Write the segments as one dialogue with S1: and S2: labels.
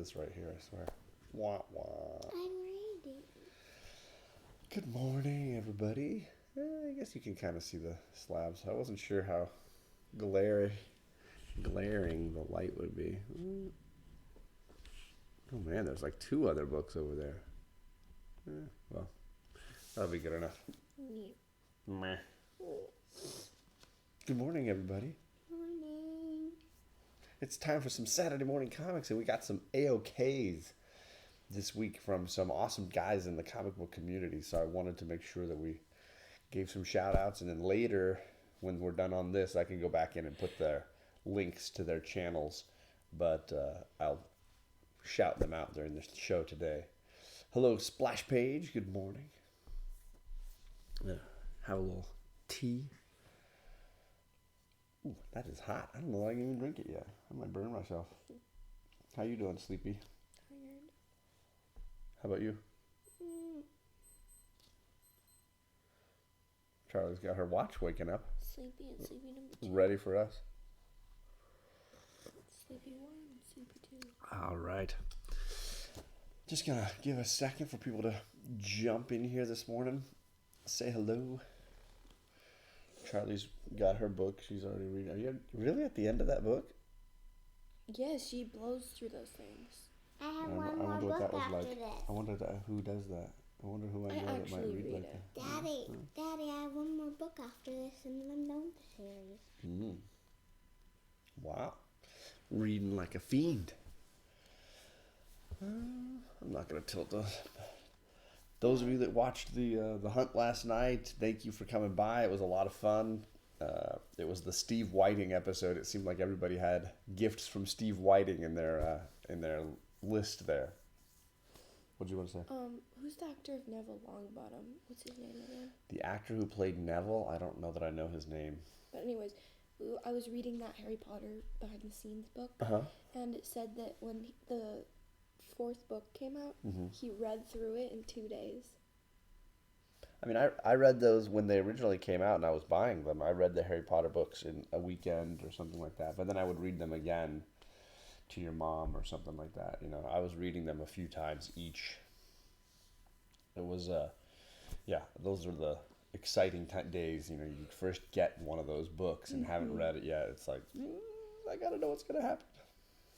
S1: this right here, I swear. Wah, wah.
S2: I'm ready.
S1: Good morning, everybody. I guess you can kind of see the slabs. I wasn't sure how glaring the light would be. Oh man, there's like 2 other books over there. Well, that'll be good enough.
S2: Yeah.
S1: Meh. Good morning, everybody.
S2: Morning.
S1: It's time for some Saturday morning comics, and we got some AOKs this week from some awesome guys in the comic book community. So I wanted to make sure that we gave some shout outs, and then later, when we're done on this, I can go back in and put their links to their channels. But I'll shout them out during the show today. Hello, Splash Page. Good morning. Have a little tea. Ooh, that is hot. I don't know if I can even drink it yet. I might burn myself. How you doing, Sleepy?
S2: Tired.
S1: How about you? Charlie's got her watch waking up.
S2: Sleepy and sleepy number 2.
S1: Ready for us.
S2: Sleepy 1, sleepy 2.
S1: All right. Just gonna give a second for people to jump in here this morning. Say hello. Charlie's got her book. She's already reading. Are you really at the end of that book?
S2: Yes, she blows through those things.
S3: I have
S1: I
S3: one
S1: wonder
S3: more
S1: what that
S3: book
S1: was
S3: after
S1: like.
S3: this.
S1: I wonder who does that. I wonder who I know that might
S2: actually
S1: read
S2: read
S1: like
S2: it.
S1: that.
S3: Daddy, I have one more book after this, and then I'm done with the series.
S1: Wow. Reading like a fiend. I'm not going to tilt those. Those of you that watched the hunt last night, thank you for coming by. It was a lot of fun. It was the Steve Whiting episode. It seemed like everybody had gifts from Steve Whiting in their list there. What do you want to say?
S2: Who's the actor of Neville Longbottom? What's his name again?
S1: The actor who played Neville, I don't know that I know his name.
S2: But anyways, I was reading that Harry Potter behind the scenes book, and it said that when the 4th book came out, he read through it in 2 days.
S1: I mean, I read those when they originally came out, and I was buying them. I read the Harry Potter books in a weekend or something like that. But then I would read them again to your mom or something like that. You know, I was reading them a few times each. It was, those are the exciting days. You know, you first get one of those books and haven't read it yet. It's like, I gotta know what's gonna happen.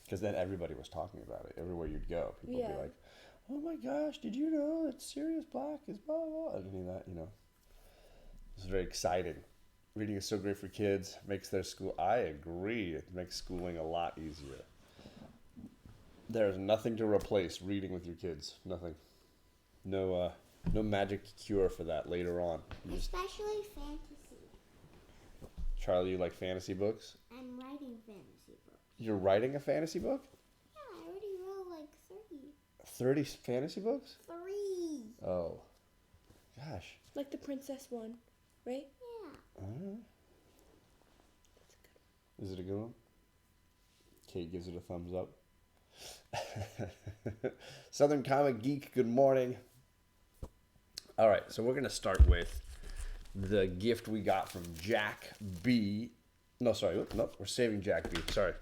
S1: Because then everybody was talking about it. Everywhere you'd go, people would be like, oh my gosh, did you know that Sirius Black is blah, blah, blah. Any of that, you know. It's very exciting. Reading is so great for kids. Makes their school, I agree, it makes schooling a lot easier. There's nothing to replace reading with your kids. Nothing. No magic cure for that later on.
S3: Especially fantasy.
S1: Charlie, you like fantasy books?
S3: I'm writing fantasy books.
S1: You're writing a fantasy book?
S3: Yeah, I already wrote like 30.
S1: 30 fantasy books?
S3: 3.
S1: Oh. Gosh.
S2: Like the princess one, right?
S3: Yeah.
S1: Is it a good one? Kate gives it a thumbs up. Southern Comic Geek, good morning. All right, so we're going to start with the gift we got from Jack B. No, sorry. No, we're saving Jack B. Sorry.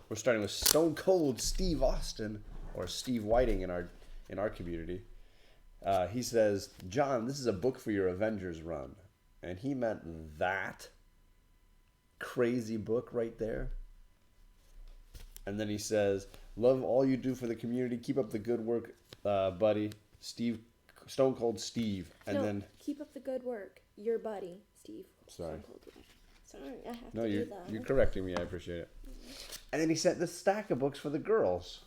S1: We're starting with Stone Cold Steve Austin, or Steve Whiting in our community. He says, John, this is a book for your Avengers run. And he meant that crazy book right there. And then he says, love all you do for the community. Keep up the good work, buddy. Stone Cold Steve. And then
S2: keep up the good work. Your buddy, Steve.
S1: Sorry.
S2: Sorry, I have
S1: No,
S2: to do that.
S1: you're correcting me. I appreciate it. And then he sent this stack of books for the girls.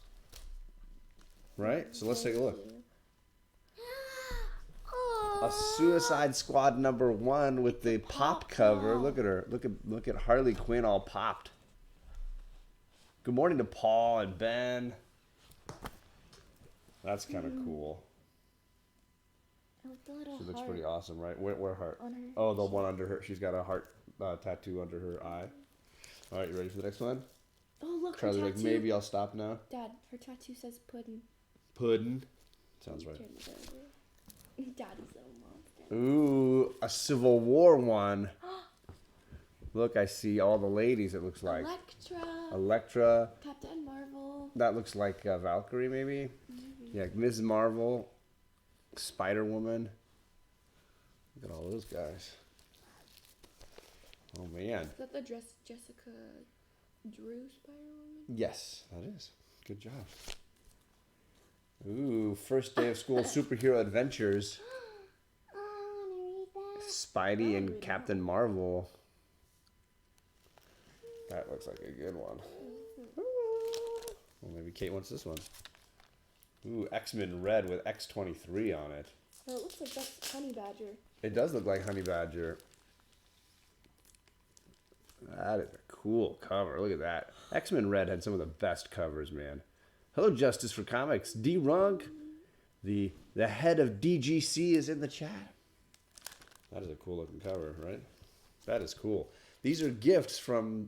S1: Right? So let's take a look. A Suicide Squad #1 with the pop cover. Look at her. Look at Harley Quinn all popped. Good morning to Paul and Ben. That's kind of cool.
S2: The little
S1: She looks
S2: heart
S1: pretty awesome, right? Where heart?
S2: on her.
S1: Oh, the one under her. She's got a heart tattoo under her eye. All right, you ready for the next one?
S2: Oh, look, her
S1: Charlie's
S2: tattoo.
S1: like, maybe I'll stop now.
S2: Dad, her tattoo says puddin'.
S1: Puddin'. Sounds right.
S2: Daddy's little monster.
S1: Ooh, a Civil War one. Look, I see all the ladies, it looks like.
S2: Electra.
S1: Electra.
S2: Captain Marvel.
S1: That looks like Valkyrie, maybe? Yeah, Ms. Marvel. Spider-Woman. Look at all those guys. Oh, man.
S2: Is that the Jessica Drew Spider-Woman?
S1: Yes, that is. Good job. Ooh, first day of school superhero adventures.
S3: Oh, I want to read that.
S1: Spidey and Captain Marvel. That looks like a good one. Well, maybe Kate wants this one. Ooh, X-Men Red with X-23 on it.
S2: Oh, it looks like that's Honey Badger.
S1: It does look like Honey Badger. That is a cool cover. Look at that. X-Men Red had some of the best covers, man. Hello, Justice for Comics. D-Runk. The head of DGC is in the chat. That is a cool looking cover, right? That is cool. These are gifts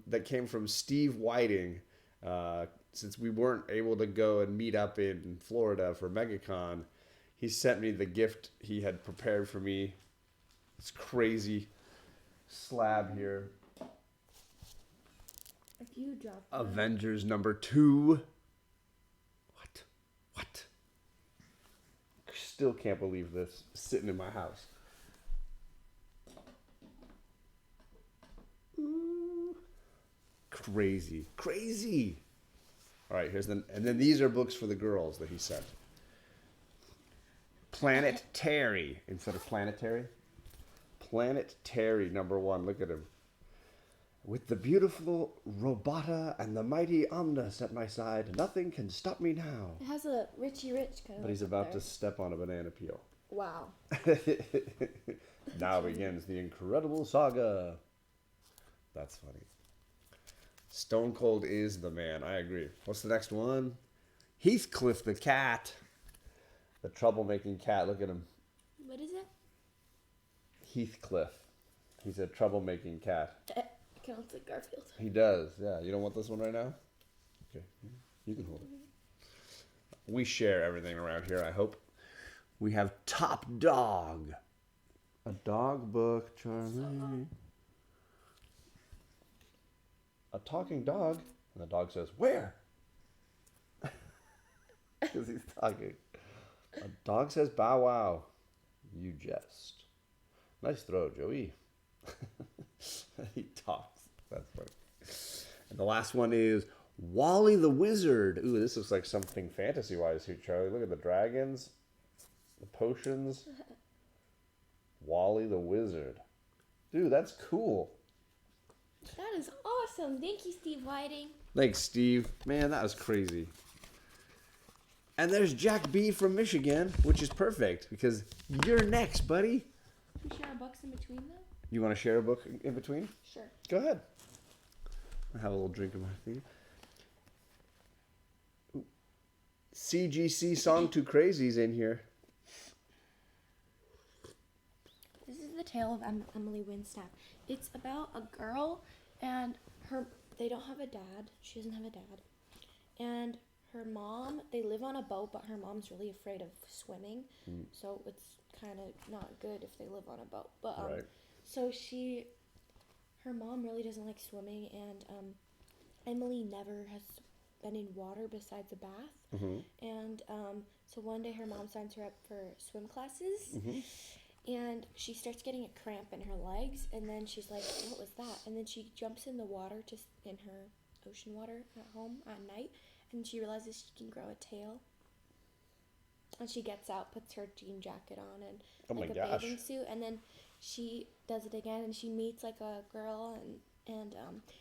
S1: that came from Steve Whiting. Since we weren't able to go and meet up in Florida for MegaCon, he sent me the gift he had prepared for me. This crazy slab here.
S2: If you drop that.
S1: Avengers #2. What? Still can't believe this. Sitting in my house. Ooh. Crazy. All right, and then these are books for the girls that he sent. Planet Terry instead of Planetary. Planet Terry #1. Look at him. With the beautiful Robota and the mighty Omnis at my side, nothing can stop me now.
S2: It has a Richie Rich kind of.
S1: But he's about to step on a banana peel.
S2: Wow.
S1: Now begins the incredible saga. That's funny. Stone Cold is the man. I agree. What's the next one? Heathcliff the cat. The troublemaking cat. Look at him.
S2: What is it?
S1: Heathcliff. He's a troublemaking cat.
S2: Kind of looks like Garfield.
S1: He does. Yeah. You don't want this one right now? Okay. You can hold it. We share everything around here, I hope. We have Top Dog. A dog book, Charlie. A talking dog. And the dog says, where? Because he's talking. A dog says, bow wow. You jest. Nice throw, Joey. He talks. That's funny. And the last one is Wally the Wizard. Ooh, this looks like something fantasy-wise here, Charlie. Look at the dragons, the potions. Wally the Wizard. Dude, that's cool.
S2: That is awesome. Thank you, Steve Whiting.
S1: Thanks, Steve. Man, that was crazy. And there's Jack B from Michigan, which is perfect because you're next, buddy.
S2: Can we share our books in between, though?
S1: You want to share a book in between?
S2: Sure.
S1: Go ahead. I'll have a little drink of my thing. Ooh. CGC Song Too Crazy's in here.
S2: This is the tale of Emily Winstaff. It's about a girl and they don't have a dad. She doesn't have a dad. And her mom, they live on a boat, but her mom's really afraid of swimming. So it's kind of not good if they live on a boat. But
S1: Right.
S2: so her mom really doesn't like swimming, and Emily never has been in water besides a bath.
S1: Mm-hmm.
S2: And so one day her mom signs her up for swim classes.
S1: Mm-hmm.
S2: And she starts getting a cramp in her legs, and then she's like, what was that? And then she jumps in the water, in her ocean water at home at night, and she realizes she can grow a tail. And she gets out, puts her jean jacket on, and a bathing suit, and then she does it again, and she meets like a girl, and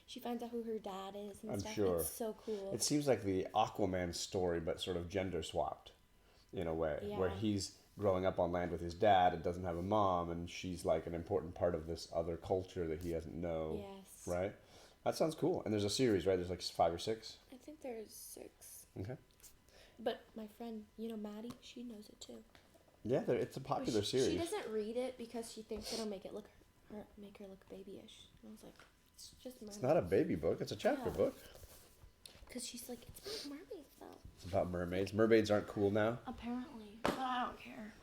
S2: she finds out who her dad is and stuff.
S1: Sure.
S2: It's so cool.
S1: It seems like the Aquaman story, but sort of gender swapped in a way, where he's growing up on land with his dad and doesn't have a mom, and she's like an important part of this other culture that he doesn't know.
S2: Yes.
S1: Right? That sounds cool. And there's a series, right? There's like 5 or 6?
S2: I think there's 6.
S1: Okay.
S2: But my friend, Maddie, she knows it too.
S1: Yeah, it's a popular series.
S2: She doesn't read it because she thinks it'll make her look babyish. And I was like, it's just mermaids.
S1: It's not a baby book. It's a chapter book.
S2: Because she's like, it's about mermaids though.
S1: It's about mermaids. Mermaids aren't cool now.
S2: Apparently, but I don't care.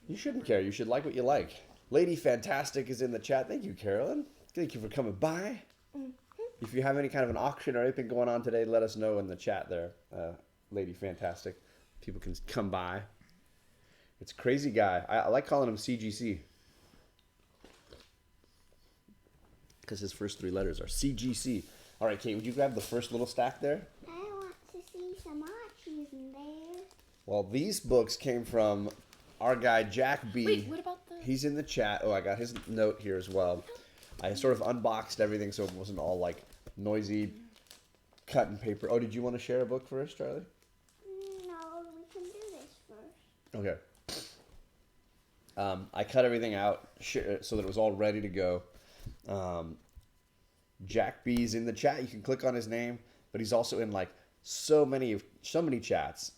S1: You shouldn't care. You should like what you like. Lady Fantastic is in the chat. Thank you, Carolyn. Thank you for coming by. If you have any kind of an auction or anything going on today, let us know in the chat there, Lady Fantastic. People can come by. It's a crazy guy. I like calling him CGC. Because his first 3 letters are CGC. All right, Kate, would you grab the first little stack there?
S3: I want to see some Archies in there.
S1: Well, these books came from our guy, Jack B.
S2: Wait, what about the...
S1: He's in the chat. Oh, I got his note here as well. I sort of unboxed everything so it wasn't all like noisy cut and paper. Oh, did you want to share a book first, Charlie?
S3: No, we can do this first.
S1: Okay. I cut everything out so that it was all ready to go. Jack B's in the chat. You can click on his name, but he's also in like so many chats,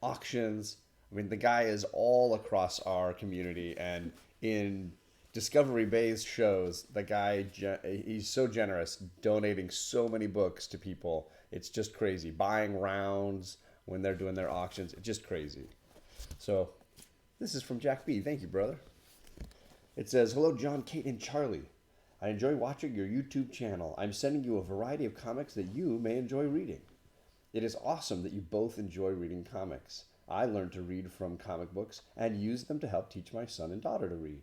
S1: auctions. I mean, the guy is all across our community, and in Discovery Bay's shows, the guy, he's so generous, donating so many books to people. It's just crazy. Buying rounds when they're doing their auctions. It's just crazy. So this is from Jack B. Thank you, brother. It says, hello, John, Kate, and Charlie. I enjoy watching your YouTube channel. I'm sending you a variety of comics that you may enjoy reading. It is awesome that you both enjoy reading comics. I learned to read from comic books and use them to help teach my son and daughter to read.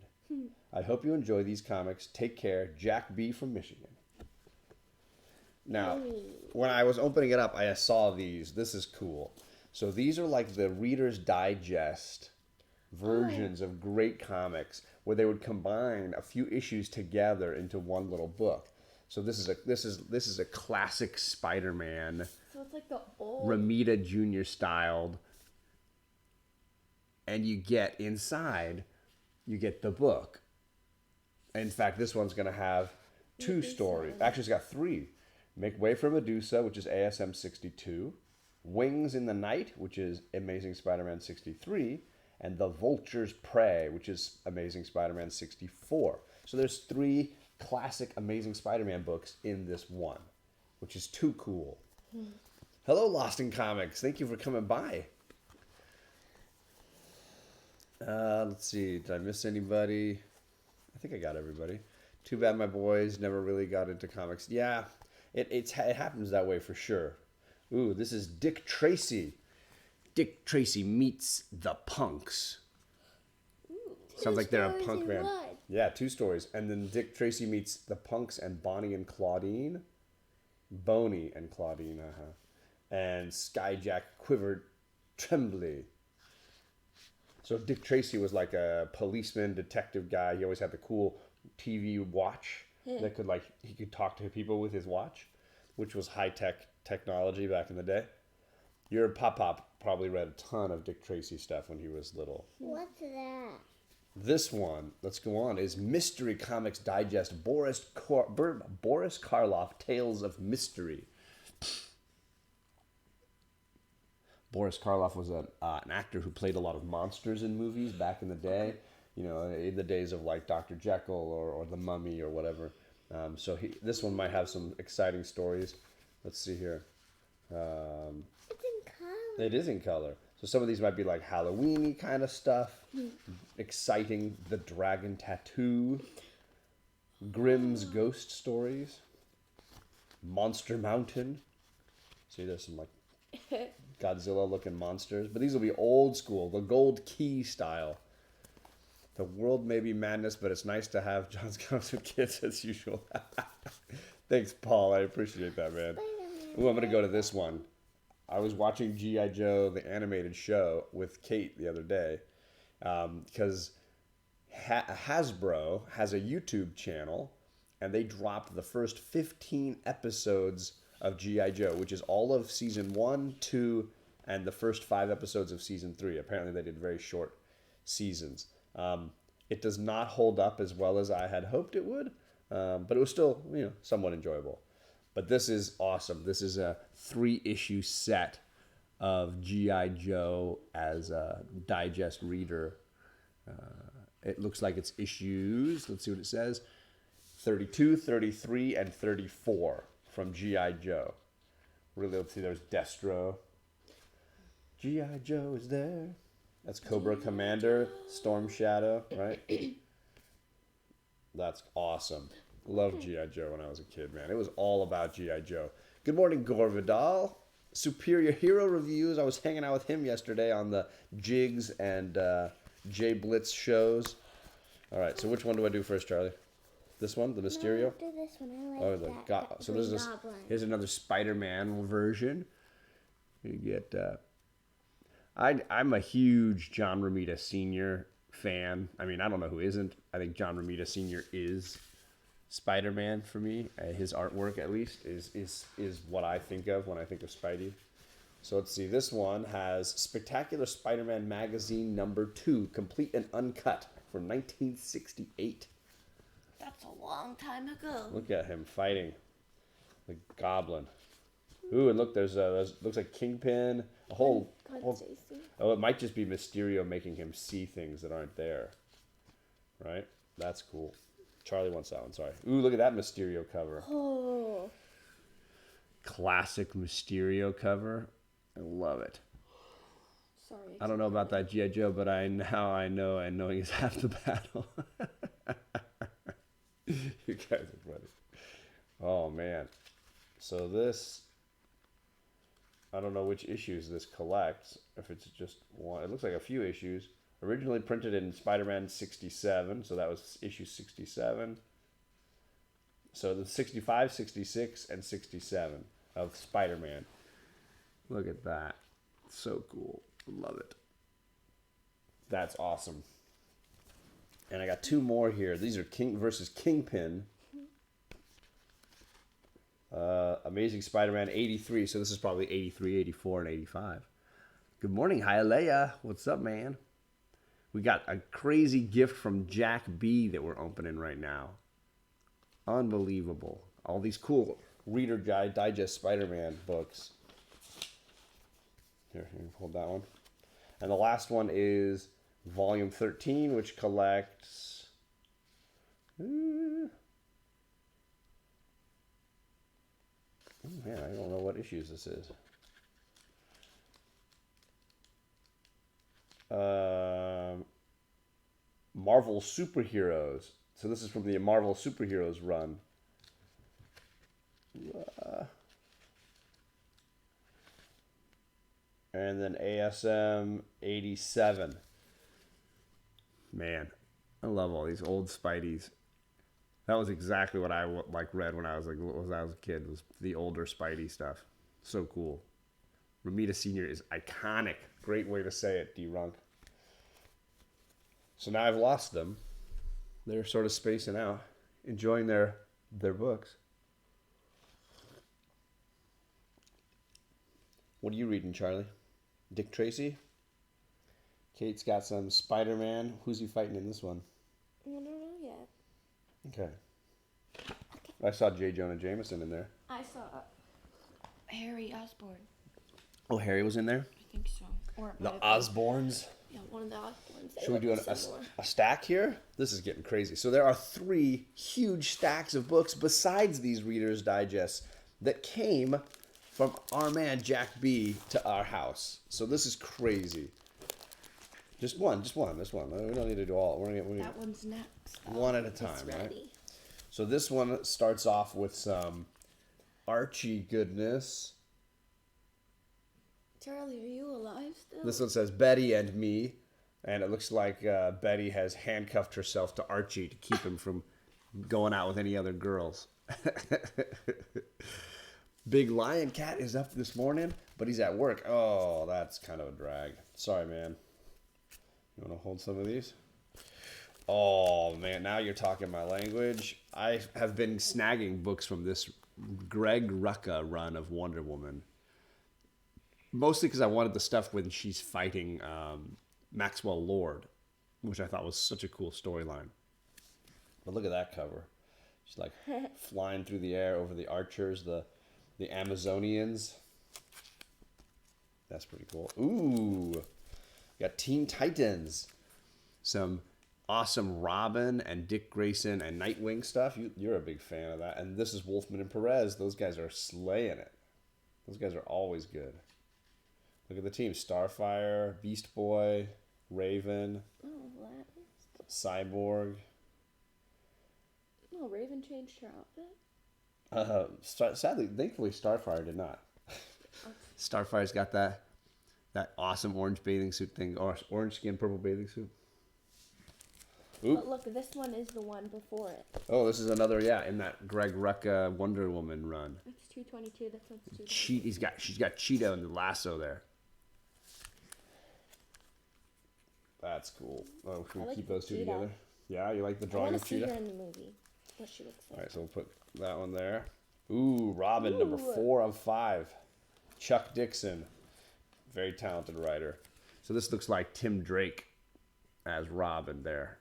S1: I hope you enjoy these comics. Take care. Jack B. from Michigan. Now, when I was opening it up, I saw these. This is cool. So these are like the Reader's Digest versions of great comics where they would combine a few issues together into one little book. So this is a classic Spider-Man,
S2: So it's like the old...
S1: Romita Jr. styled, and you get inside, you get the book. In fact, this one's going to have 2
S2: Medusa.
S1: stories. Actually, it's got 3. Make Way for Medusa, which is ASM 62. Wings in the Night, which is Amazing Spider-Man 63. And The Vulture's Prey, which is Amazing Spider-Man 64. So there's 3 classic Amazing Spider-Man books in this one, which is too cool. Hello, Lost in Comics. Thank you for coming by. Let's see. Did I miss anybody? I think I got everybody. Too bad my boys never really got into comics. Yeah, it happens that way for sure. Ooh, this is Dick Tracy. Dick Tracy meets the punks. Sounds like they're a punk band. Yeah, 2 stories. And then Dick Tracy meets the punks and Bonnie and Claudine. Boney and Claudine, and Skyjack Quiver Tremblay. So Dick Tracy was like a policeman, detective guy. He always had the cool TV watch that could he could talk to people with his watch, which was high-tech technology back in the day. Your pop probably read a ton of Dick Tracy stuff when he was little.
S3: What's that?
S1: This one, let's go on, is Mystery Comics Digest, Boris Karloff, Tales of Mystery. Boris Karloff was an actor who played a lot of monsters in movies back in the day, you know, in the days of like Dr. Jekyll or The Mummy or whatever. So this one might have some exciting stories. Let's see here.
S3: It's in color.
S1: It is in color. So some of these might be like Halloween-y kind of stuff. Exciting. The Dragon Tattoo. Grimm's Ghost Stories. Monster Mountain. See, there's some like Godzilla-looking monsters. But these will be old school. The Gold Key style. The world may be madness, but it's nice to have John's Comics with Kids as usual. Thanks, Paul. I appreciate that, man. Ooh, I'm going to go to this one. I was watching G.I. Joe, the animated show, with Kate the other day because Hasbro has a YouTube channel, and they dropped the first 15 episodes of G.I. Joe, which is all of Season 1, 2, and the first 5 episodes of Season 3. Apparently, they did very short seasons. It does not hold up as well as I had hoped it would, but it was still, somewhat enjoyable. But this is awesome. This is a 3-issue set of G.I. Joe as a digest reader. It looks like it's issues. Let's see what it says. 32, 33, and 34 from G.I. Joe. Really, let's see, there's Destro. G.I. Joe is there. That's Cobra Commander, Storm Shadow, right? That's awesome. Loved G.I. Joe when I was a kid, man. It was all about G.I. Joe. Good morning, Gore Vidal. Superior Hero Reviews. I was hanging out with him yesterday on the Jigs and J Blitz shows. All right, so which one do I do first, Charlie? This one, the Mysterio?
S3: No, do this one. I like that.
S1: So this is here's another Spider-Man version. You get. I'm a huge John Romita Sr. fan. I mean, I don't know who isn't. I think John Romita Sr. is Spider-Man for me. His artwork, at least, is what I think of when I think of Spidey. So let's see. This one has Spectacular Spider-Man Magazine #2, complete and uncut, from 1968.
S2: That's a long time ago.
S1: Look at him fighting the Goblin. Ooh, and look, there's looks like Kingpin. A whole. Oh, it might just be Mysterio making him see things that aren't there. Right? That's cool. Charlie wants that one. Sorry. Ooh, look at that Mysterio cover.
S2: Oh.
S1: Classic Mysterio cover. I love it.
S2: Sorry.
S1: I don't know about that G.I. Joe, but I know, and knowing is half the battle. You guys are funny. Oh, man. So this, I don't know which issues this collects. If it's just one, it looks like a few issues. Originally printed in Spider-Man 67, so that was issue 67. So the 65, 66, and 67 of Spider-Man. Look at that. So cool. Love it. That's awesome. And I got two more here. These are King versus Kingpin. Amazing Spider-Man 83. So this is probably 83, 84, and 85. Good morning, Hialeah. What's up, man? We got a crazy gift from Jack B that we're opening right now. Unbelievable. All these cool Reader Digest Spider-Man books. Here, hold that one. And the last one is Volume 13, which collects... Oh, man, I don't know what issues this is. Marvel Superheroes. So this is from the Marvel Superheroes run. And then ASM 87. Man, I love all these old Spideys. That was exactly what I read when I was a kid. Was the older Spidey stuff. So cool. Romita Sr. is iconic. Great way to say it, D-Runk. So now I've lost them. They're sort of spacing out, enjoying their books. What are you reading, Charlie? Dick Tracy? Kate's got some Spider-Man. Who's he fighting in this one?
S2: I don't know yet.
S1: Okay. I saw J. Jonah Jameson in there.
S2: I saw Harry Osborn.
S1: Oh, Harry was in there?
S2: I think so. Or
S1: The Osborns?
S2: Yeah, one of the Osborns.
S1: Should we do a stack here? This is getting crazy. So there are 3 huge stacks of books besides these Reader's Digests that came from our man Jack B to our house. So this is crazy. Just one. We don't need to do all.
S2: That one's next.
S1: One at a time, right? So this one starts off with some Archie goodness.
S2: Charlie, are you alive still?
S1: This one says Betty and me, and it looks like Betty has handcuffed herself to Archie to keep him from going out with any other girls. Big Lion Cat is up this morning, but he's at work. Oh, that's kind of a drag. Sorry, man. You want to hold some of these? Oh, man, now you're talking my language. I have been snagging books from this Greg Rucka run of Wonder Woman. Mostly because I wanted the stuff when she's fighting Maxwell Lord, which I thought was such a cool storyline. But look at that cover. She's like flying through the air over the archers, the Amazonians. That's pretty cool. Ooh, got Teen Titans. Some awesome Robin and Dick Grayson and Nightwing stuff. You're a big fan of that. And this is Wolfman and Perez. Those guys are slaying it. Those guys are always good. Look at the team. Starfire, Beast Boy, Raven,
S2: Oh, what?
S1: Cyborg.
S2: Oh, Raven changed her outfit.
S1: Sadly, thankfully, Starfire did not. Starfire's got that awesome orange bathing suit thing, or orange skin, purple bathing suit. Oop.
S2: But look, this one is the one before it.
S1: Oh, this is another, in that Greg Rucka Wonder Woman run.
S2: It's 222. This one's 222.
S1: She's got Cheetah and the lasso there. That's cool. Oh, should we keep those two together? Yeah, you like the drawing of Cheetah?
S2: I want to see her in the movie. What she looks like.
S1: All right, so we'll put that one there. Ooh, Robin, number 4 of 5. Chuck Dixon, very talented writer. So this looks like Tim Drake as Robin there.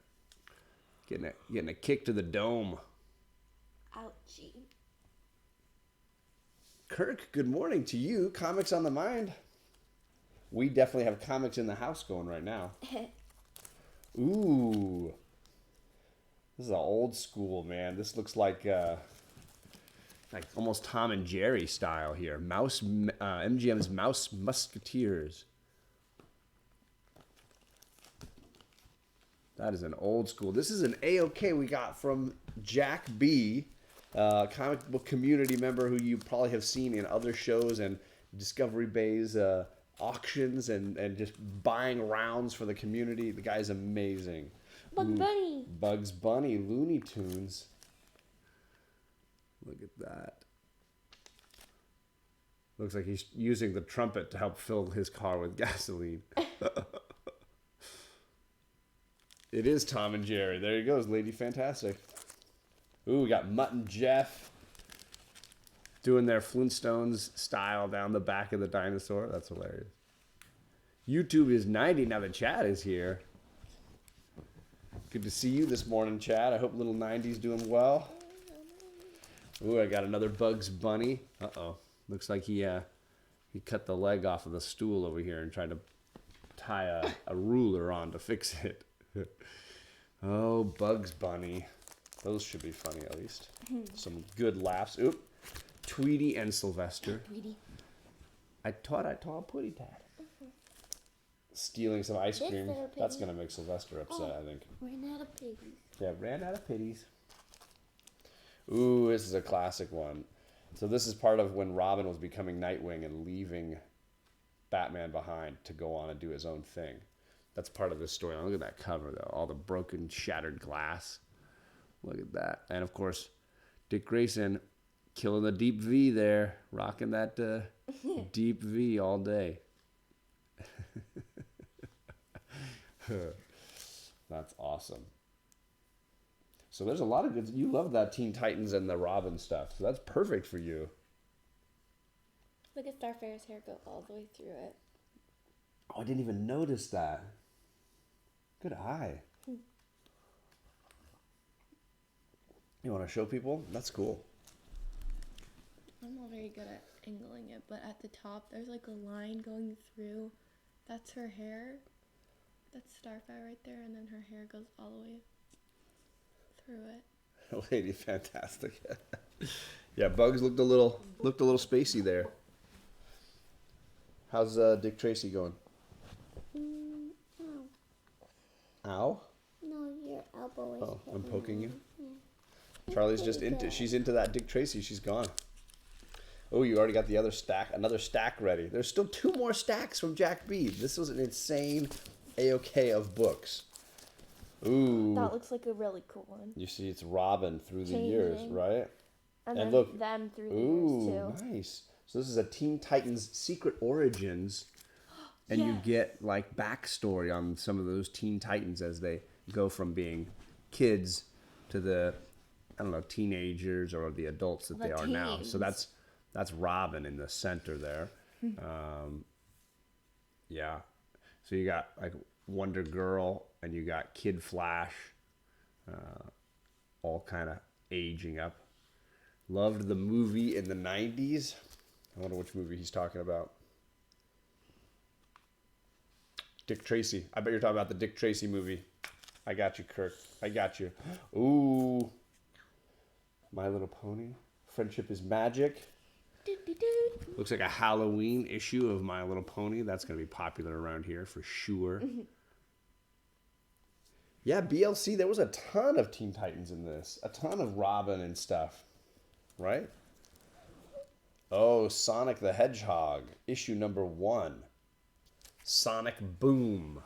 S1: Getting a kick to the dome.
S2: Ouchie.
S1: Kirk, good morning to you. Comics on the mind. We definitely have comics in the house going right now. Ooh. This is an old school, man. This looks like almost Tom and Jerry style here. MGM's Mouse Musketeers. That is an old school. This is an AOK we got from Jack B, comic book community member who you probably have seen in other shows and Discovery Bay's auctions and just buying rounds for the community. The guy's amazing. Bugs Bunny, Looney Tunes. Look at that. Looks like he's using the trumpet to help fill his car with gasoline. It is Tom and Jerry. There he goes, Lady Fantastic. Ooh, we got Mutt and Jeff doing their Flintstones style down the back of the dinosaur. That's hilarious. YouTube is 90. Now the chat is here. Good to see you this morning, Chad. I hope little 90's doing well. Ooh, I got another Bugs Bunny. Uh-oh. Looks like he cut the leg off of the stool over here and tried to tie a ruler on to fix it. Oh, Bugs Bunny. Those should be funny, at least. Some good laughs. Oop. Tweety and Sylvester.
S2: Tweety.
S1: I taught Putty Tat. Stealing some ice cream. That's going to make Sylvester upset, I think.
S3: Ran out of piggies.
S1: Yeah, ran out of pitties. Ooh, this is a classic one. So this is part of when Robin was becoming Nightwing and leaving Batman behind to go on and do his own thing. That's part of this story. Look at that cover, though. All the broken, shattered glass. Look at that. And, of course, Dick Grayson killing the deep V there. Rocking that deep V all day. That's awesome. So there's a lot of good. You love that Teen Titans and the Robin stuff. So that's perfect for you.
S2: Look at Starfire's hair go all the way through it.
S1: Oh, I didn't even notice that. Good eye. You want to show people? That's cool.
S2: I'm not very good at angling it, but at the top there's like a line going through. That's her hair. That's Starfire right there, and then her hair goes all the way through it.
S1: Lady Fantastic. Yeah, Bugs looked a little spacey there. How's Dick Tracy going?
S3: Ow.
S1: Ow?
S3: No, your elbow is
S1: Oh, I'm
S3: hitting
S1: poking you.
S3: me. Yeah.
S1: Charlie's
S3: Pretty
S1: just into.
S3: good.
S1: She's into that Dick Tracy. She's gone. Oh, you already got the other stack. Another stack ready. There's still 2 more stacks from Jack B. This was an insane AOK of books. Ooh.
S2: That looks like a really cool one.
S1: You see, it's Robin through the years,
S2: Changing.
S1: right?
S2: And
S1: And
S2: then
S1: look.
S2: them through the
S1: Ooh,
S2: years too.
S1: nice. So this is a Teen Titans Secret Origins, and you
S2: Yes.
S1: get like backstory on some of those Teen Titans as they go from being kids to the, I don't know, teenagers or the adults that
S2: The
S1: they are now. So
S2: teens.
S1: that's Robin in the center there. Yeah. So you got like Wonder Girl and you got Kid Flash, all kind of aging up. Loved the movie in the 90s. I wonder which movie he's talking about. Dick Tracy. I bet you're talking about the Dick Tracy movie. I got you, Kirk. I got you. Ooh. My Little Pony. Friendship is Magic. Looks like a Halloween issue of My Little Pony. That's going to be popular around here for sure. Yeah, BLC, there was a ton of Teen Titans in this. A ton of Robin and stuff. Right? Oh, Sonic the Hedgehog. Issue number 1. Sonic Boom.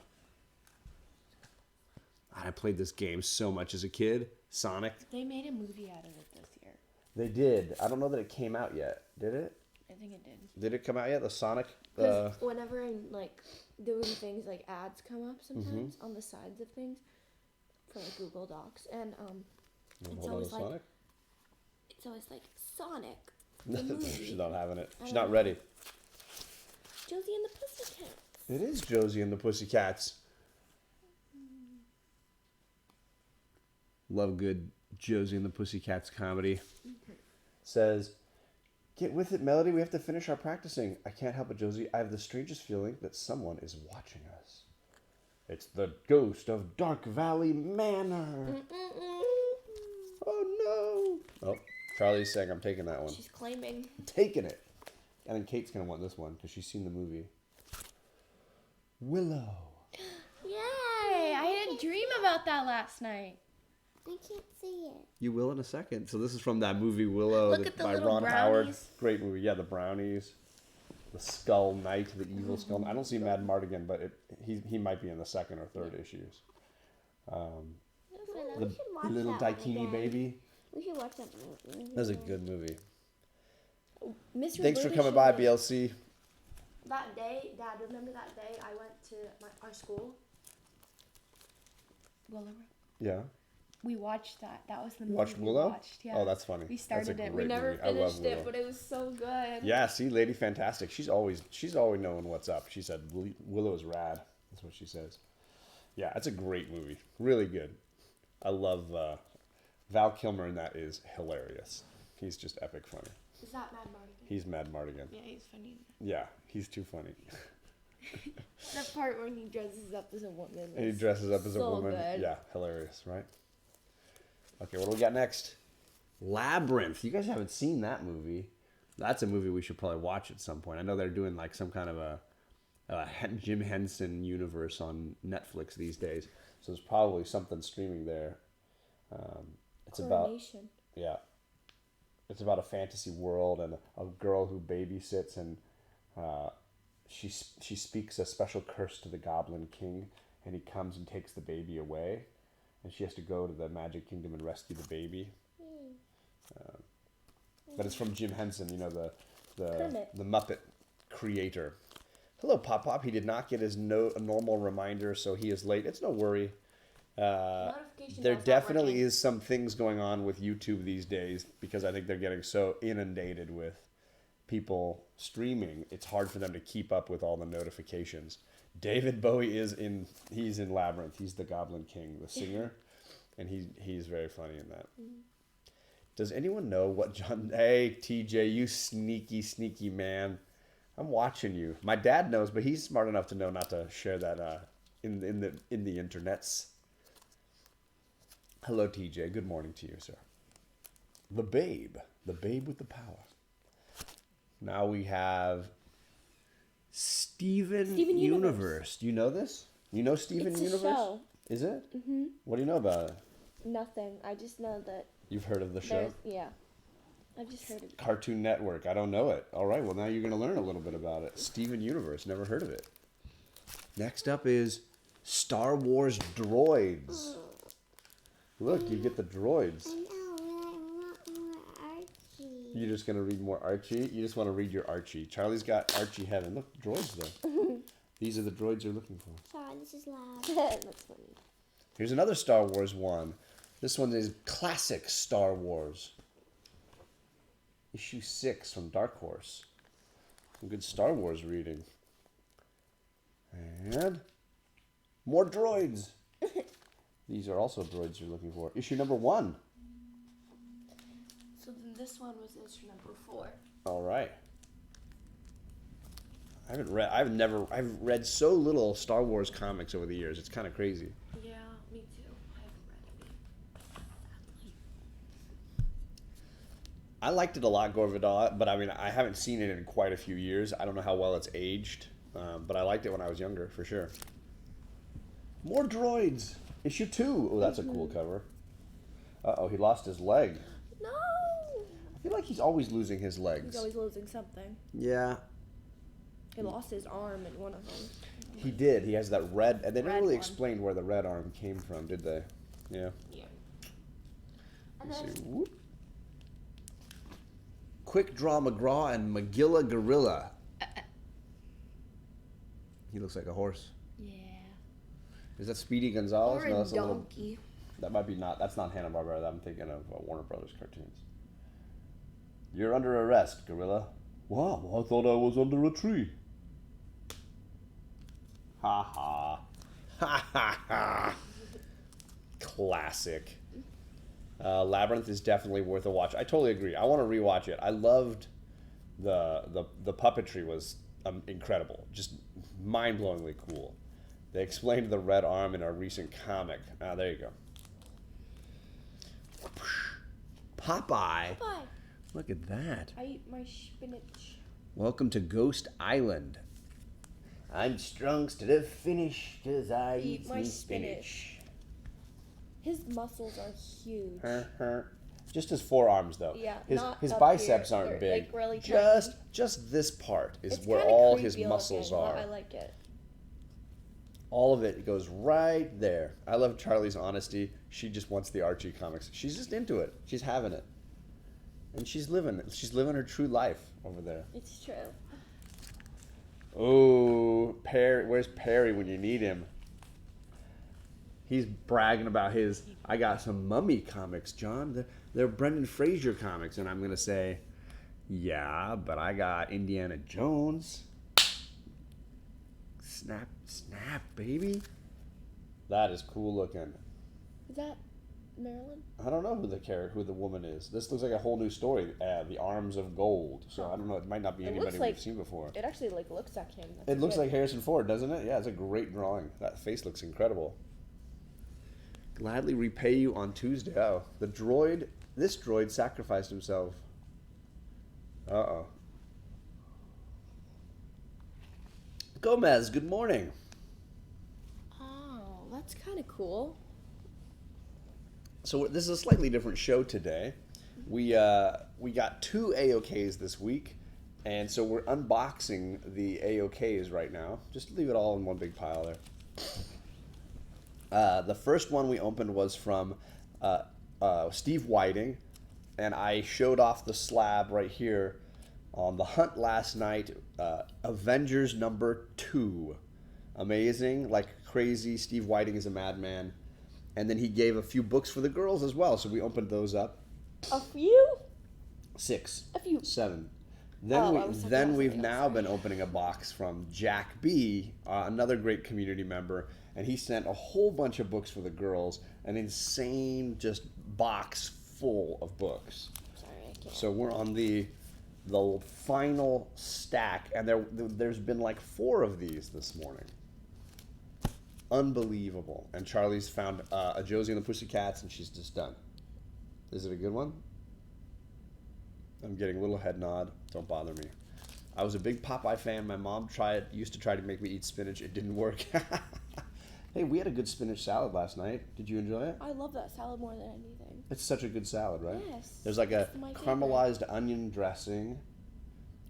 S1: I played this game so much as a kid. Sonic.
S2: They made a movie out of it this year.
S1: They did. I don't know that it came out yet. Did it?
S2: I think it did.
S1: Did it come out yet? The Sonic?
S2: Because whenever I'm like doing things, like ads come up sometimes on the sides of things for like Google Docs, and it's always like
S1: Sonic?
S2: it's always like Sonic. The movie.
S1: She's not having it. She's
S2: I
S1: not
S2: don't
S1: ready.
S2: Josie and the Pussycats.
S1: It is Josie and the Pussycats. Love good Josie and the Pussycats comedy. Says, get with it, Melody. We have to finish our practicing. I can't help it, Josie. I have the strangest feeling that someone is watching us. It's the ghost of Dark Valley Manor. Oh, no. Oh, Charlie's saying I'm taking that one.
S2: She's claiming.
S1: I'm taking it. And then Kate's going to want this one because she's seen the movie. Willow.
S2: Yay! I had a dream about that last night.
S3: I can't see it.
S1: You will in a second. So this is from that movie Willow
S2: Look at the
S1: by
S2: little
S1: Ron Howard.
S2: brownies.
S1: Great movie. Yeah, the brownies. The Skull Knight, the evil Skull. I don't see Mad Mardigan, but he might be in the second or third issues.
S3: We
S1: The
S3: should watch
S1: little
S3: that one
S1: Daikini
S3: again.
S1: baby.
S3: We should watch that movie.
S1: That's a good movie.
S2: Miss
S1: Thanks for
S2: Roberta
S1: coming by,
S2: showed
S1: BLC.
S2: That day, Dad, remember that day I went to our school? Willow.
S1: Yeah.
S2: We watched that. That was the movie
S1: Watched
S2: we
S1: Willow?
S2: watched. Yeah.
S1: Oh, that's funny.
S2: We
S1: That's a
S2: started it. We
S1: great
S2: never
S1: movie. I love
S2: finished
S1: Willow.
S2: it, but it was so good.
S1: Yeah, see, Lady Fantastic. She's always knowing what's up. She said Willow is rad. That's what she says. Yeah, it's a great movie. Really good. I love Val Kilmer in that is hilarious. He's just epic funny.
S2: Is that Mad Mardigan?
S1: He's Mad Mardigan.
S2: Yeah, he's funny.
S1: Yeah, he's too funny.
S2: That part when he dresses up as a woman.
S1: And he
S2: is
S1: dresses up as a
S2: so
S1: woman.
S2: good.
S1: Yeah, hilarious, right? Okay, what do we got next? Labyrinth. You guys haven't seen that movie. That's a movie we should probably watch at some point. I know they're doing like some kind of a Jim Henson universe on Netflix these days. So there's probably something streaming there. It's about it's about a fantasy world and a girl who babysits, and she speaks a special curse to the Goblin King, and he comes and takes the baby away, and she has to go to the Magic Kingdom and rescue the baby. But it's from Jim Henson, you know, the Muppet creator. Hello, Pop Pop. He did not get his normal reminder, so he is late. It's no worry. There definitely is some things going on with YouTube these days because I think they're getting so inundated with people streaming. It's hard for them to keep up with all the notifications. David Bowie he's in Labyrinth. He's the Goblin King, the singer, and he's very funny in that. Does anyone know what John? Hey, TJ, you sneaky man. I'm watching you. My dad knows, but he's smart enough to know not to share that in the internets. Hello, TJ. Good morning to you, sir. The Babe with the power. Now we have Steven Universe. Do you know this? You know Steven
S2: It's
S1: Universe?
S2: a show.
S1: Is it? Mm-hmm. What do you know about it?
S2: Nothing. I just know that.
S1: You've heard of the show?
S2: Yeah. I just heard of it.
S1: Cartoon Network. I don't know it. All right. Well, now you're going to learn a little bit about it. Steven Universe. Never heard of it. Next up is Star Wars Droids. Look, you get the droids.
S3: I know, but I want more Archie.
S1: You're just going to read more Archie? You just want to read your Archie. Charlie's got Archie Heaven. Look, droids there. These are the droids you're looking for.
S3: Sorry, this is loud.
S2: That's funny.
S1: Here's another Star Wars one. This one is classic Star Wars. Issue 6 from Dark Horse. Some good Star Wars reading. And more droids. These are also droids you're looking for. Issue number 1.
S2: So then this one was issue number 4.
S1: All right. I've read so little Star Wars comics over the years. It's kind of crazy.
S2: Yeah, me too. I haven't read any.
S1: I liked it a lot, Gore Vidal, but I mean, I haven't seen it in quite a few years. I don't know how well it's aged, but I liked it when I was younger, for sure. More droids. Issue 2. Oh, that's a cool cover. Uh-oh, he lost his leg.
S2: No.
S1: I feel like he's always losing his legs.
S2: He's always losing something.
S1: Yeah.
S2: He lost his arm in one of them.
S1: He did. He has that red, and they didn't
S2: Red
S1: really
S2: one.
S1: explain where the red arm came from, did they? Yeah.
S2: Yeah.
S1: Let's see. Whoop. Quick Draw McGraw and Magilla Gorilla. He looks like a horse.
S2: Yeah.
S1: Is that Speedy Gonzales?
S2: Or a
S1: that's
S2: donkey.
S1: That might be not. That's not Hanna-Barbera. I'm thinking of Warner Brothers cartoons. You're under arrest, Gorilla. Wow, I thought I was under a tree. Ha ha. Ha ha ha. Classic. Labyrinth is definitely worth a watch. I totally agree. I want to rewatch it. I loved the puppetry was incredible. Just mind-blowingly cool. They explained the red arm in a recent comic. Ah, there you go. Popeye.
S2: Bye.
S1: Look at that.
S2: I eat my spinach.
S1: Welcome to Ghost Island. I'm strung to the finish 'cause I eat
S2: my
S1: me
S2: spinach. His muscles are huge.
S1: Just his forearms, though.
S2: Yeah,
S1: his
S2: not
S1: his
S2: up
S1: biceps
S2: here.
S1: aren't
S2: They're,
S1: big.
S2: like, really
S1: just this part is
S2: It's
S1: where
S2: kinda
S1: all
S2: creepy
S1: his muscles
S2: looking,
S1: are.
S2: but I like it.
S1: All of it goes right there. I love Charlie's honesty. She just wants the Archie comics. She's just into it. She's having it, and she's living it. She's living her true life over there.
S2: It's true.
S1: Oh, Perry! Where's Perry when you need him? He's bragging about his. I got some Mummy comics, John. They're Brendan Fraser comics, and I'm gonna say, yeah, but I got Indiana Jones. Snap, snap, baby. That is cool looking.
S2: Is that Marilyn?
S1: I don't know who the woman is. This looks like a whole new story. The Arms of Gold. So I don't know. It might not be anybody we've seen before.
S2: It actually looks like him. That's
S1: It looks
S2: good.
S1: like Harrison Ford, doesn't it? Yeah, it's a great drawing. That face looks incredible. Gladly repay you on Tuesday. Oh, this droid sacrificed himself. Uh-oh. Gomez, good morning.
S2: Oh, that's kind of cool.
S1: So this is a slightly different show today. We got 2 AOKs this week, and so we're unboxing the AOKs right now. Just leave it all in one big pile there. The first one we opened was from Steve Whiting, and I showed off the slab right here on The Hunt last night. Avengers #2. Amazing, like crazy. Steve Whiting is a madman. And then he gave a few books for the girls as well, so we opened those up.
S2: A few?
S1: 6.
S2: A few.
S1: 7.
S2: Then
S1: We've now been opening a box from Jack B, another great community member, and he sent a whole bunch of books for the girls, an insane just box full of books.
S2: Sorry, I can't.
S1: So we're on the final stack, and there's been like 4 of these this morning. Unbelievable. And Charlie's found a Josie and the Pussycats, and she's just done. Is it a good one? I'm getting a little head nod. Don't bother me. I was a big Popeye fan. My mom used to try to make me eat spinach. It didn't work. Hey, we had a good spinach salad last night. Did you enjoy it?
S2: I love that salad more than anything.
S1: It's such a good salad, right?
S2: Yes.
S1: There's like a
S2: It's my
S1: caramelized onion dressing.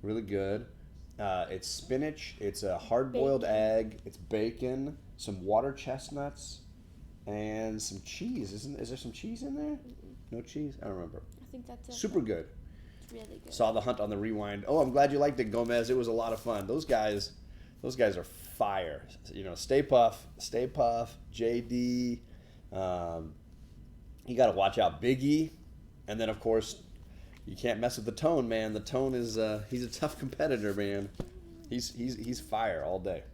S1: Really good. It's spinach. It's a hard-boiled
S2: Bacon.
S1: egg. It's bacon. Some water chestnuts. And some cheese. Is there some cheese in there? No cheese? I don't remember.
S2: I think that's it.
S1: Super good.
S2: It's really good.
S1: Saw The Hunt on the Rewind. Oh, I'm glad you liked it, Gomez. It was a lot of fun. Those guys are fire. You know, Stay Puff, JD. You got to watch out, Biggie, and then of course, you can't mess with the Tone, man. The Tone is he's a tough competitor, man. He's fire all day.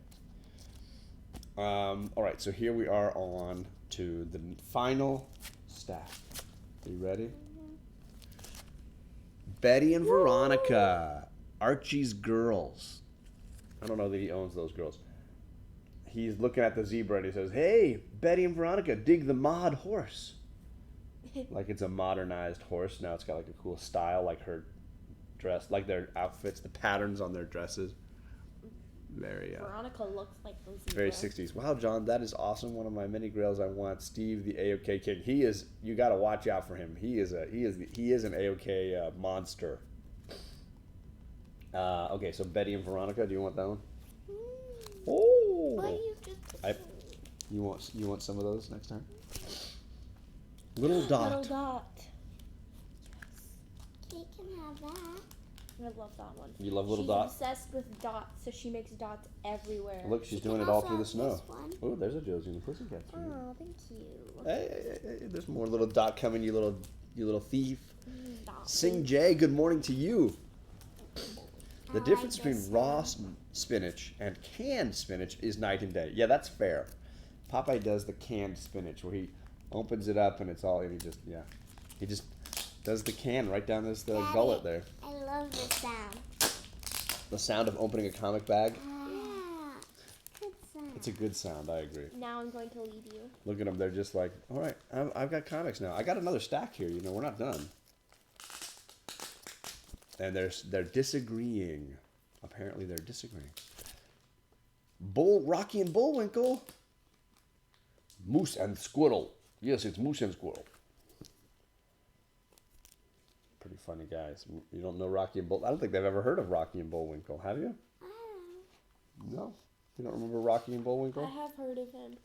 S1: All right, so here we are on to the final stack. Are you ready? Betty and Veronica, Archie's girls. I don't know that he owns those girls. He's looking at the zebra and he says, "Hey, Betty and Veronica, dig the mod horse." Like it's a modernized horse. Now it's got like a cool style, like her dress, like their outfits, the patterns on their dresses. Very
S2: Veronica looks like a zebra.
S1: very 60s. Wow, John, that is awesome. One of my mini grails I want. Steve, the AOK king. He is. You got to watch out for him. He is an AOK monster. Okay, so Betty and Veronica. Do you want that one? Oh.
S3: But you just.
S1: You want some of those next time? Little Dot.
S2: Little Dot.
S3: Kate can have that.
S2: I love that one.
S1: You love Little
S2: She's
S1: Dot?
S2: obsessed with dots, so she makes dots everywhere.
S1: Look, she's
S3: She
S1: doing
S3: can
S1: it all
S3: also
S1: through the
S3: have
S1: snow.
S3: this one.
S1: Oh, there's a Josie and the Pussycats. For you.
S2: Oh, thank you.
S1: Hey, there's more Little Dot coming, you little thief.
S2: Dot.
S1: Sing Jay, good morning to you. The
S3: I
S1: difference
S3: like
S1: between
S3: this
S1: raw spinach and canned spinach is night and day. Yeah, that's fair. Popeye does the canned spinach where he opens it up and it's all, and he just does the can right down the
S3: Daddy,
S1: gullet there.
S3: I love this sound.
S1: The sound of opening a comic bag.
S3: Yeah. Good sound.
S1: It's a good sound, I agree.
S2: Now I'm going to leave you.
S1: Look at them, they're just like, all right, I've got comics now. I got another stack here, we're not done. And they're disagreeing. Apparently they're disagreeing. Rocky and Bullwinkle. Moose and Squirrel. Yes, it's Moose and Squirrel. Pretty funny guys. You don't know Rocky and Bull? I don't think they've ever heard of Rocky and Bullwinkle. Have you? No. You don't remember Rocky and Bullwinkle?
S2: I have heard of them.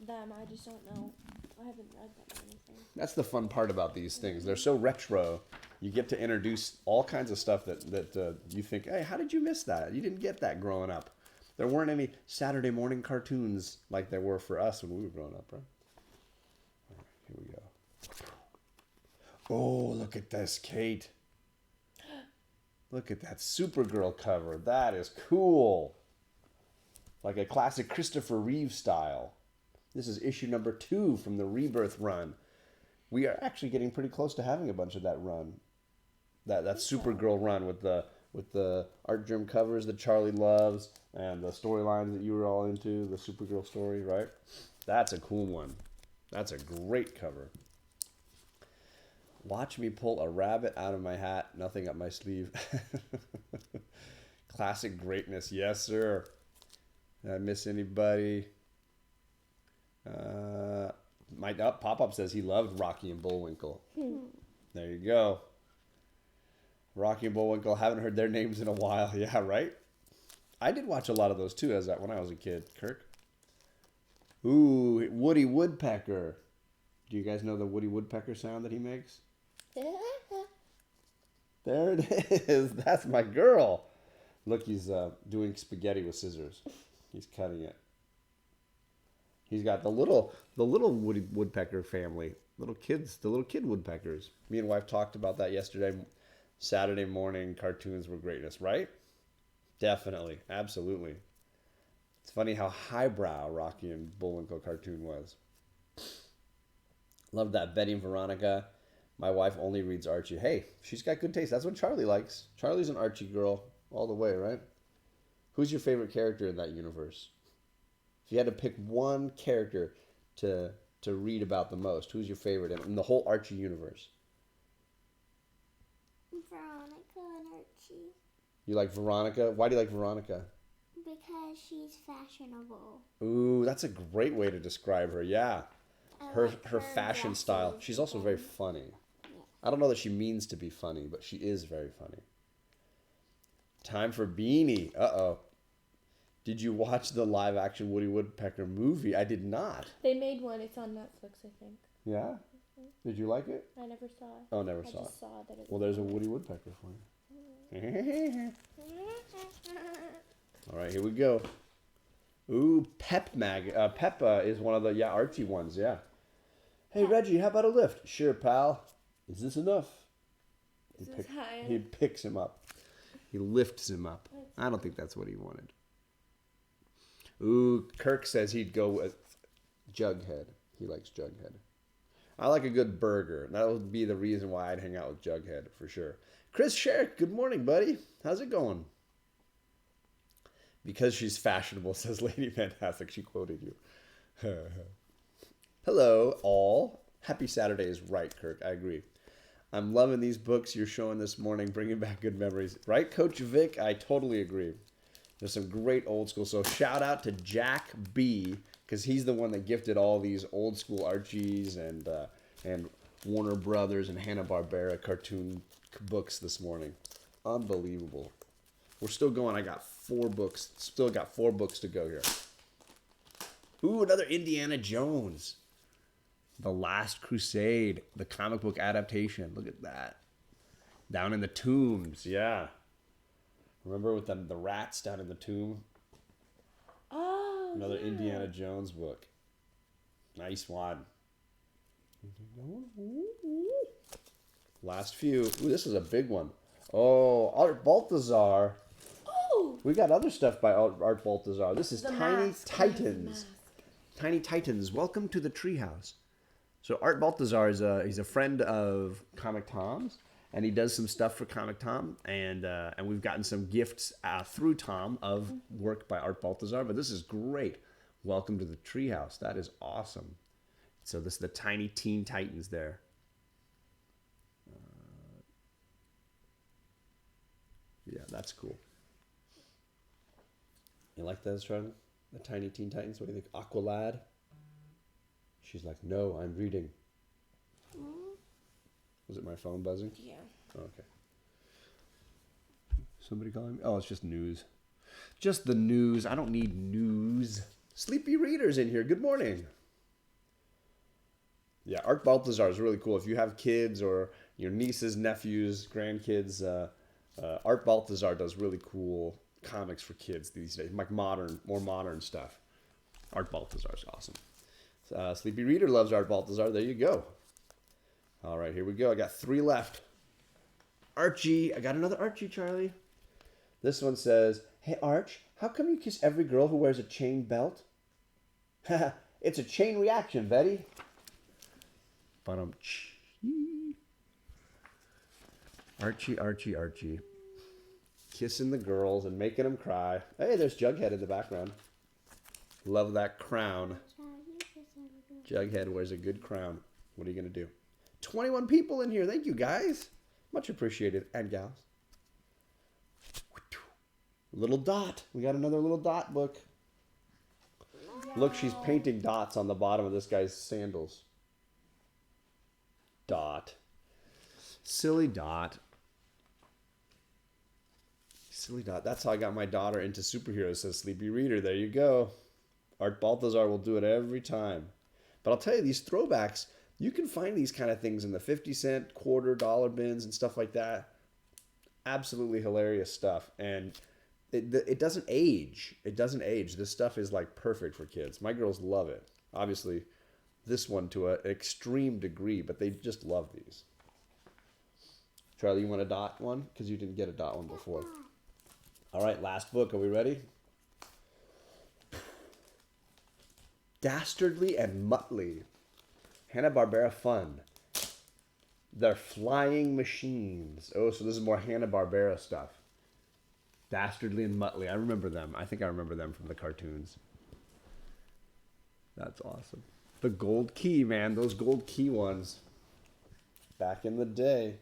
S2: I just don't know. I haven't read them or anything.
S1: That's the fun part about these things. They're so retro. You get to introduce all kinds of stuff that you think, hey, how did you miss that? You didn't get that growing up. There weren't any Saturday morning cartoons like there were for us when we were growing up, right? All right, here we go. Oh, look at this, Kate. Look at that Supergirl cover. That is cool. Like a classic Christopher Reeve style. This is issue number 2 from the Rebirth run. We are actually getting pretty close to having a bunch of that run. That Supergirl run with the Art Germ covers that Charlie loves and the storylines that you were all into, the Supergirl story, right? That's a cool one. That's a great cover. Watch me pull a rabbit out of my hat, nothing up my sleeve. Classic greatness, yes sir. Did I miss anybody? My pop-up says he loved Rocky and Bullwinkle. There you go. Rocky and Bullwinkle, haven't heard their names in a while. Yeah, right? I did watch a lot of those too when I was a kid, Kirk. Ooh, Woody Woodpecker. Do you guys know the Woody Woodpecker sound that he makes? There it is. That's my girl. Look, he's doing spaghetti with scissors. He's cutting it. He's got the little Woody Woodpecker family, the little kid woodpeckers. Me and wife talked about that yesterday. Saturday morning cartoons were greatness, right? Definitely, absolutely. It's funny how highbrow Rocky and Bullwinkle cartoon was. Love that. Betty and Veronica. My wife only reads Archie. Hey, she's got good taste. That's what Charlie likes. Charlie's an Archie girl all the way, right? Who's your favorite character in that universe? If you had to pick one character to read about the most, who's your favorite in the whole Archie universe?
S3: Veronica and Archie.
S1: You like Veronica? Why do you like Veronica?
S3: Because she's fashionable.
S1: Ooh, that's a great way to describe her. Yeah. Her fashion
S3: dresses
S1: style. She's also very
S3: and-
S1: funny. I don't know that she means to be funny, but she is very funny. Time for Beanie. Uh-oh. Did you watch the live-action Woody Woodpecker movie? I did not.
S2: They made one. It's on Netflix, I think.
S1: Yeah? Did you like it?
S2: I never saw it.
S1: Oh, never
S2: I
S1: saw it.
S2: just saw that it
S1: Well, there's a Woody Woodpecker for you. All right, here we go. Ooh, Pep is one of the Archie ones. Yeah. Hey Reggie, how about a lift? Sure, pal. Is this enough? He picks him up. He lifts him up. I don't think that's what he wanted. Ooh, Kirk says he'd go with Jughead. He likes Jughead. I like a good burger. That would be the reason why I'd hang out with Jughead for sure. Chris Sherrick, good morning, buddy. How's it going? Because she's fashionable, says Lady Fantastic. She quoted you. Hello, all. Happy Saturday is right, Kirk. I agree. I'm loving these books you're showing this morning, bringing back good memories. Right, Coach Vic? I totally agree. There's some great old school. So shout out to Jack B, because he's the one that gifted all these old school Archies and Warner Brothers and Hanna-Barbera cartoon books this morning. Unbelievable. We're still going. I got 4 books. Still got 4 books to go here. Ooh, another Indiana Jones. The Last Crusade, the comic book adaptation. Look at that. Down in the tombs, yeah. Remember with the rats down in the tomb?
S2: Oh,
S1: Another
S2: yeah.
S1: Indiana Jones book. Nice one. Last few. Ooh, this is a big one. Oh, Art Balthazar.
S2: Oh,
S1: We got other stuff by Art Balthazar. This is
S2: the
S1: Tiny
S2: mask.
S1: Titans.
S2: The mask.
S1: Tiny Titans. Welcome to the treehouse. So Art Balthazar he's a friend of Comic Tom's, and he does some stuff for Comic Tom, and we've gotten some gifts through Tom of work by Art Balthazar. But this is great. Welcome to the treehouse. That is awesome. So this is the Tiny Teen Titans there. Yeah, that's cool. You like those, Charlie? The Tiny Teen Titans? What do you think? Aqualad? She's like, no, I'm reading. Was it my phone buzzing?
S2: Yeah.
S1: Oh, okay. Somebody calling me? Oh, it's just news. Just the news. I don't need news. Sleepy Reader's in here. Good morning. Yeah, Art Balthazar is really cool. If you have kids or your nieces, nephews, grandkids, Art Balthazar does really cool comics for kids these days, like more modern stuff. Art Balthazar is awesome. Sleepy Reader loves Art Balthazar. There you go. All right, here we go. I got 3 left. Archie. I got another Archie, Charlie. This one says, hey, Arch, how come you kiss every girl who wears a chain belt? It's a chain reaction, Betty. Archie, Archie, Archie. Kissing the girls and making them cry. Hey, there's Jughead in the background. Love that crown. Jughead wears a good crown. What are you going to do? 21 people in here. Thank you, guys. Much appreciated. And gals. Little Dot. We got another Little Dot book. Look, she's painting dots on the bottom of this guy's sandals. Dot. Silly Dot. Silly Dot. That's how I got my daughter into superheroes, says Sleepy Reader. There you go. Art Balthazar will do it every time. But I'll tell you, these throwbacks, you can find these kind of things in the 50-cent, quarter, dollar bins and stuff like that. Absolutely hilarious stuff. And it doesn't age. It doesn't age. This stuff is like perfect for kids. My girls love it. Obviously, this one to an extreme degree, but they just love these. Charlie, you want a dot one? Because you didn't get a dot one before. All right, last book. Are we ready? Dastardly and Muttley. Hanna-Barbera Fun. They're flying machines. Oh, so this is more Hanna-Barbera stuff. Dastardly and Muttley. I remember them. I think I remember them from the cartoons. That's awesome. The gold key, man. Those gold key ones. Back in the day.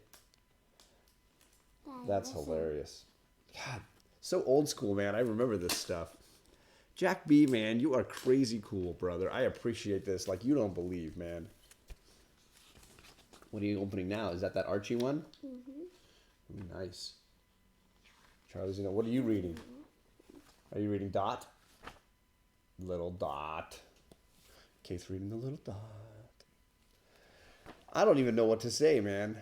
S1: That's hilarious. God, so old school, man. I remember this stuff. Jack B, man, you are crazy cool, brother. I appreciate this like you don't believe, man. What are you opening now? Is that Archie one? Mm-hmm. Ooh, nice. Charlie's, what are you reading? Are you reading Dot? Little Dot. Kate's reading the Little Dot. I don't even know what to say, man.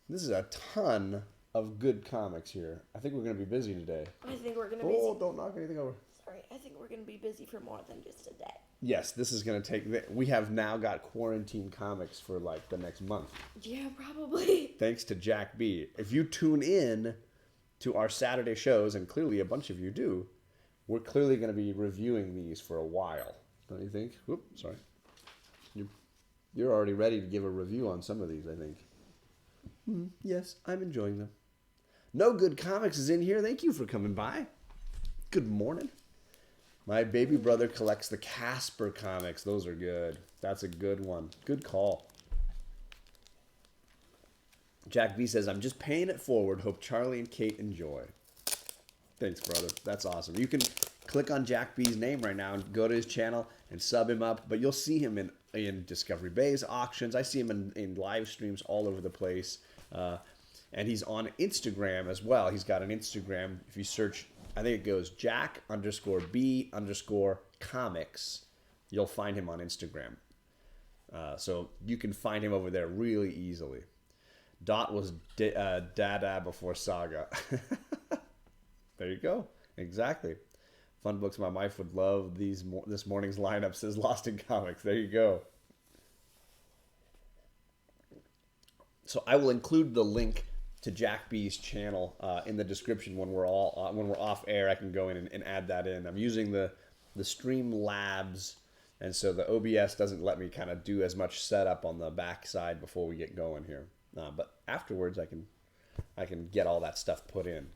S1: This is a ton of good comics here. I think we're going to be busy today.
S2: I think we're going to be busy.
S1: Oh, don't knock anything over.
S2: Sorry, I think we're going to be busy for more than just a day.
S1: Yes, this is going to take... We have now got quarantine comics for like the next month.
S2: Yeah, probably.
S1: Thanks to Jack B. If you tune in to our Saturday shows, and clearly a bunch of you do, we're clearly going to be reviewing these for a while. Don't you think? Whoop, sorry. You're already ready to give a review on some of these, I think. Yes, I'm enjoying them. No Good Comics is in here. Thank you for coming by. Good morning. My baby brother collects the Casper comics. Those are good. That's a good one. Good call. Jack B says, I'm just paying it forward. Hope Charlie and Kate enjoy. Thanks, brother. That's awesome. You can click on Jack B's name right now and go to his channel and sub him up. But you'll see him in Discovery Bay's auctions. I see him in live streams all over the place. And he's on Instagram as well. He's got an Instagram. If you search, I think it goes Jack_B_comics. You'll find him on Instagram. So you can find him over there really easily. Dot was Dada before Saga. There you go. Exactly. Fun books my wife would love. This morning's lineup says Lost in Comics. There you go. So I will include the link to Jack B's channel in the description when we're off air. I can go in and add that in. I'm using the Streamlabs, and so the OBS doesn't let me kind of do as much setup on the back side before we get going here. But afterwards, I can get all that stuff put in.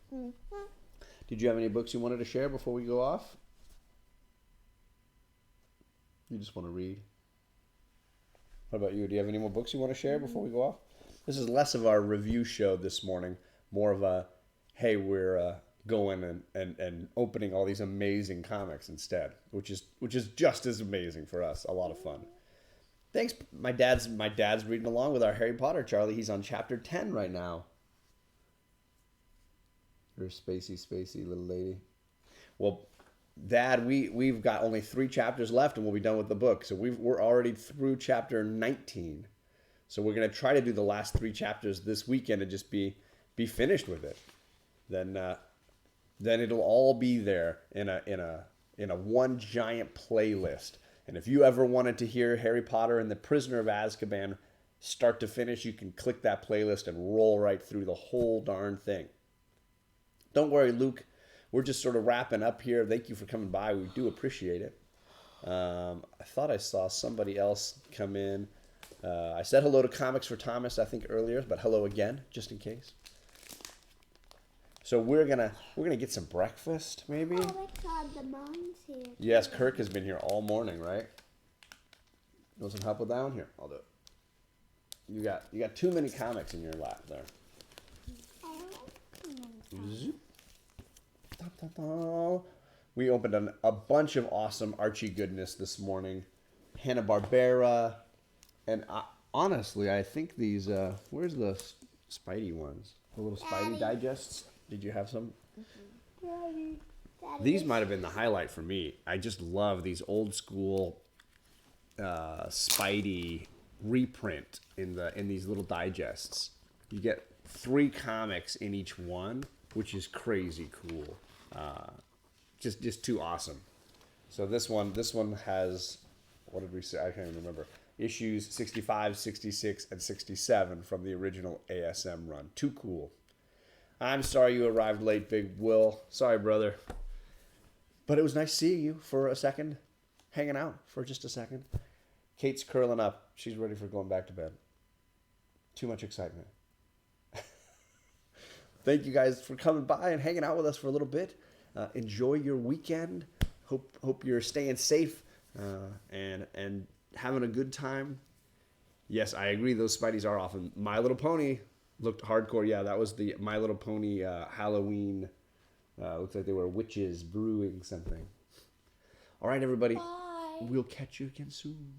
S1: Did you have any books you wanted to share before we go off? You just want to read? What about you? Do you have any more books you want to share before we go off? This is less of our review show this morning, more of a, hey, we're going and opening all these amazing comics instead, which is just as amazing for us. A lot of fun. Thanks. My dad's reading along with our Harry Potter, Charlie. He's on chapter 10 right now. You're a spacey little lady. Well, Dad, we've got only 3 chapters left and we'll be done with the book. So we're already through chapter 19. So we're going to try to do the last 3 chapters this weekend and just be finished with it. Then it'll all be there in a one giant playlist. And if you ever wanted to hear Harry Potter and the Prisoner of Azkaban start to finish, you can click that playlist and roll right through the whole darn thing. Don't worry, Luke. We're just sort of wrapping up here. Thank you for coming by. We do appreciate it. I thought I saw somebody else come in. I said hello to Comics for Thomas, I think, earlier, but hello again, just in case. So we're gonna get some breakfast, maybe.
S3: Oh my God, the mom's here.
S1: Yes, Kirk has been here all morning, right? You want some help with that one? Here, I'll do it. You got too many comics in your lap there. Zoop. Da, da, da. We opened a bunch of awesome Archie goodness this morning. Hanna-Barbera. And honestly, I think these, where's the Spidey ones? The little Spidey digests? Did you have some?
S3: Daddy.
S1: These might have been the highlight for me. I just love these old school Spidey reprint in these little digests. You get 3 comics in each one, which is crazy cool. Just too awesome. So this one has, what did we say? I can't even remember. Issues 65, 66, and 67 from the original ASM run. Too cool. I'm sorry you arrived late, Big Will. Sorry, brother. But it was nice seeing you for a second. Hanging out for just a second. Kate's curling up. She's ready for going back to bed. Too much excitement. Thank you guys for coming by and hanging out with us for a little bit. Enjoy your weekend. Hope you're staying safe and having a good time. Yes, I agree. Those Spideys are awesome. My Little Pony looked hardcore. Yeah, that was the My Little Pony Halloween. Looks like they were witches brewing something. All right, everybody.
S2: Bye.
S1: We'll catch you again soon.